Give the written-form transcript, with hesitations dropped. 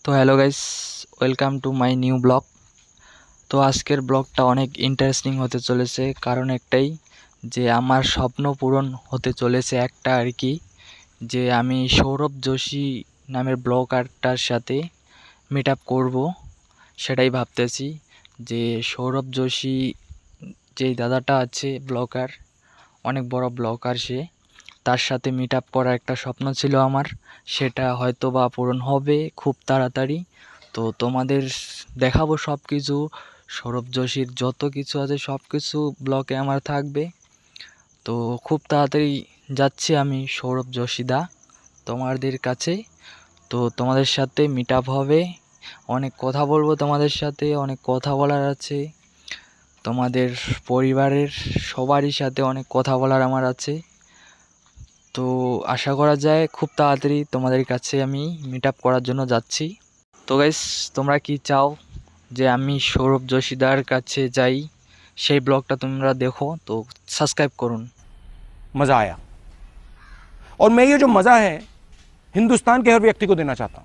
তো hello guys, welcome to my new blog. তো আজকের ব্লগটা অনেক ইন্টারেস্টিং হতে চলেছে, কারণ একটাই যে আমার স্বপ্ন পূরণ হতে চলেছে একটা আর কি, যে আমি সৌরভ যোশী নামের ব্লগারটার সাথে মিট আপ করবো। সেটাই ভাবতেছি যে সৌরভ যোশী যেই দাদাটা আছে ব্লগার, অনেক বড় ব্লগার সে, তার সাথে মিট আপ করার একটা স্বপ্ন ছিল আমার। সেটা হয়তো বা পূরণ হবে খুব তাড়াতাড়ি। তো তোমাদের দেখাবো সব কিছু, সৌরভ যোশীর যত কিছু আছে সব কিছু ব্লগে আমার থাকবে। তো খুব তাড়াতাড়ি যাচ্ছি আমি সৌরভ যোশীদা তোমাদের কাছে। তো তোমাদের সাথে মিট আপ হবে, অনেক কথা বলবো তোমাদের সাথে, অনেক কথা বলার আছে। তোমাদের পরিবারের সবারই সাথে অনেক কথা বলার আমার আছে। তো আশা করা যায় খুব তাড়াতাড়ি তোমাদের কাছে আমি মিট আপ করার জন্য যাচ্ছি। তো গাইস, তোমরা কি চাও যে আমি সৌরভ যোশীদার কাছে যাই? সেই ব্লগটা তোমরা দেখো, তো সাবস্ক্রাইব করুন। मजा आया और मैं ये जो मजा है हिंदुस्तान के हर व्यक्ति को देना चाहता हूं।